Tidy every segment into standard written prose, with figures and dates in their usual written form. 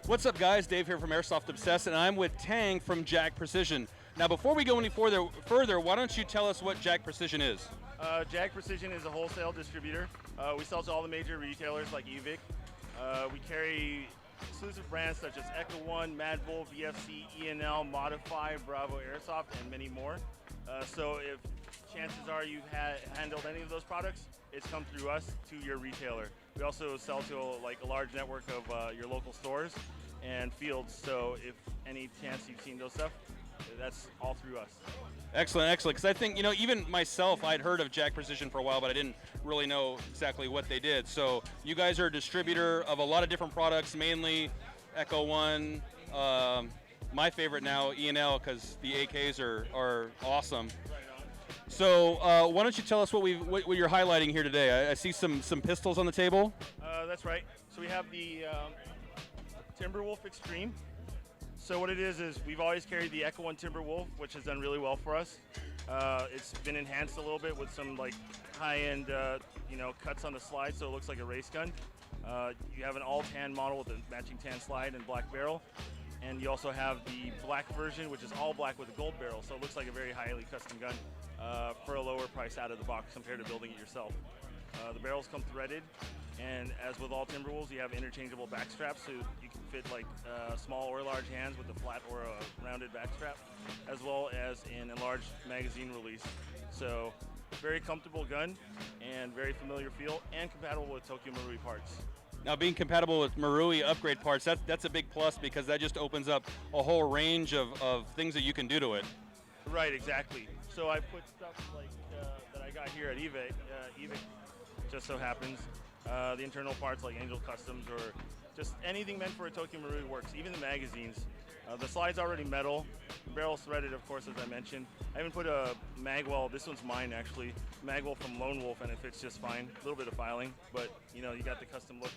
What's up, guys? Dave here from Airsoft Obsessed, and I'm with Tang from Jag Precision. Now, before we go any further, why don't you tell us what Jag Precision is? Jag Precision is a wholesale distributor. We sell to all the major retailers like Evike. We carry exclusive brands such as Echo One, MadBull, VFC, ENL, Modify, Bravo Airsoft, and many more. So if chances are you've handled any of those products, it's come through us to your retailer. We also sell to a large network of your local stores and fields. So if any chance you've seen those stuff, that's all through us. Excellent, excellent. Because I think, even myself, I'd heard of Jag Precision for a while, but I didn't really know exactly what they did. So you guys are a distributor of a lot of different products, mainly Echo One. My favorite now, ENL, because the AKs are awesome. So why don't you tell us what you're highlighting here today? I see some pistols on the table. That's right. So we have the Timberwolf Extreme. So what it is we've always carried the Echo One Timberwolf, which has done really well for us. It's been enhanced a little bit with some high-end cuts on the slide, so it looks like a race gun. You have an all-tan model with a matching tan slide and black barrel. And you also have the black version, which is all black with a gold barrel, so it looks like a very highly custom gun for a lower price out of the box compared to building it yourself. The barrels come threaded, and as with all Timberwolves, you have interchangeable back straps, so you can fit small or large hands with a flat or a rounded back strap, as well as an enlarged magazine release. So very comfortable gun and very familiar feel, and compatible with Tokyo Marui parts. Now, being compatible with Marui upgrade parts, that's a big plus, because that just opens up a whole range of things that you can do to it. Right, exactly. So I put stuff that I got here at Evike, just so happens. The internal parts like Angel Customs or just anything meant for a Tokyo Marui works, even the magazines. The slide's already metal, the barrel's threaded, of course, as I mentioned. I even put a magwell, this one's mine actually, magwell from Lone Wolf, and it fits just fine. A little bit of filing, but you got the custom look.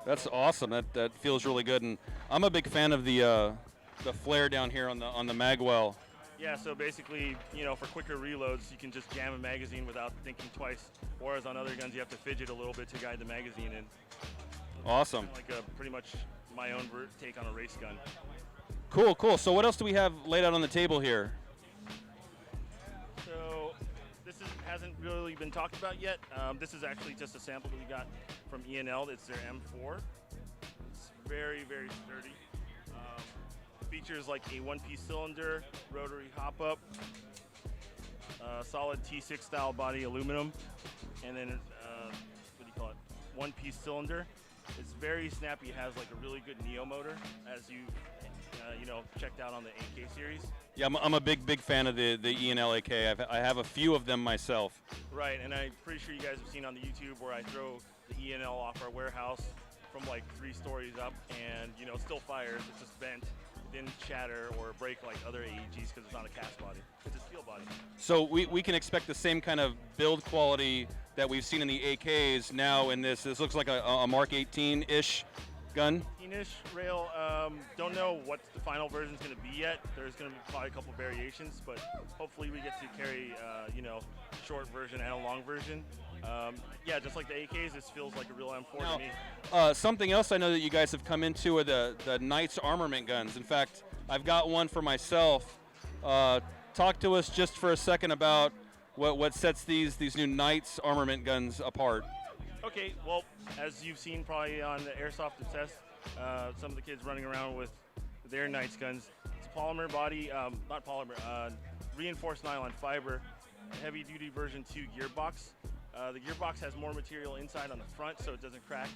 That's awesome. That feels really good, and I'm a big fan of the flare down here on the magwell. Yeah, so basically, for quicker reloads, you can just jam a magazine without thinking twice. Whereas on other guns, you have to fidget a little bit to guide the magazine in. Awesome. Pretty much my own take on a race gun. Cool, cool. So what else do we have laid out on the table here? So this hasn't really been talked about yet. This is actually just a sample that we got from ENL. It's their M4. It's very, very sturdy. Features like a one-piece cylinder, rotary hop-up, solid T6 style body aluminum, and then one-piece cylinder. It's very snappy. It has a really good Neo motor, as you checked out on the AK series. Yeah, I'm a big fan of the ENL AK. I have a few of them myself. Right, and I'm pretty sure you guys have seen on the YouTube where I throw the ENL off our warehouse from 3 stories up, and it still fires. It's just bent. It didn't shatter or break like other AEGs because it's not a cast body. It's a steel body. So we can expect the same kind of build quality that we've seen in the AKs now in this. This looks like a Mark 18-ish gun. 18-ish rail. Don't know what the final version is going to be yet. There's going to be probably a couple variations, but hopefully we get to carry short version and a long version. Yeah, just like the AKs, this feels like a real M4 to me. Something else I know that you guys have come into are the Knights armament guns. In fact, I've got one for myself. Talk to us just for a second about what sets these new Knights armament guns apart. Okay, well, as you've seen probably on the Airsoft Obsessed, some of the kids running around with their Knights guns. It's a polymer body, not polymer, reinforced nylon fiber, heavy-duty version 2 gearbox. The gearbox has more material inside on the front, so it doesn't crack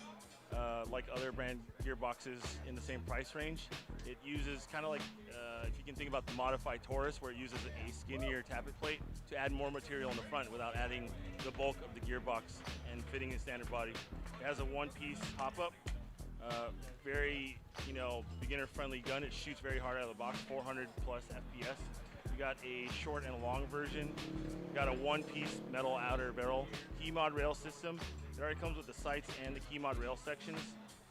like other brand gearboxes in the same price range. It uses kind of if you can think about the modified Taurus, where it uses a skinnier tappet plate to add more material in the front without adding the bulk of the gearbox and fitting a standard body. It has a one-piece hop-up, very beginner-friendly gun. It shoots very hard out of the box, 400 plus FPS. We got a short and long version. We got a one-piece metal outer barrel key mod rail system. It already comes with the sights and the key mod rail sections.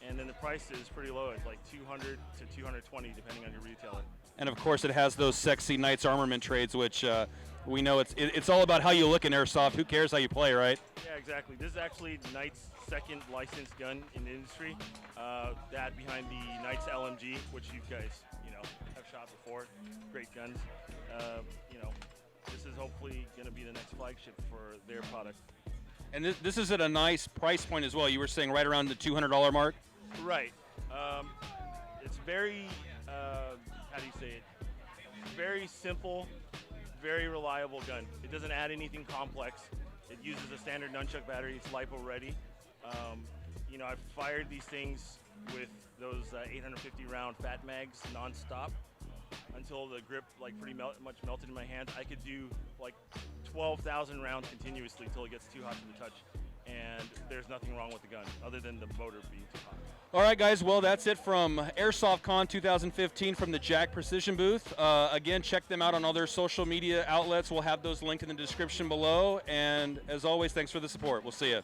and then the price is pretty low. It's like 200 to 220 depending on your retailer. And of course, it has those sexy Knights armament trades, which we know it's all about how you look in airsoft. Who cares how you play, right? Yeah, exactly. This is actually Knight's second licensed gun in the industry. That behind the Knight's LMG, which you guys, have shot before. Great guns. This is hopefully going to be the next flagship for their product. And this is at a nice price point as well. You were saying right around the $200 mark? Right. It's very, how do you say it? Very simple, very reliable gun. It doesn't add anything complex. It uses a standard nunchuck battery. It's LiPo ready. I've fired these things with those 850 round fat mags nonstop until the grip pretty much melted in my hands. I could do 12,000 rounds continuously until it gets too hot to the touch, and there's nothing wrong with the gun other than the motor being too hot. All right, guys. Well, that's it from Airsoftcon 2015 from the Jag Precision booth. Again, check them out on all their social media outlets. We'll have those linked in the description below. And as always, thanks for the support. We'll see you.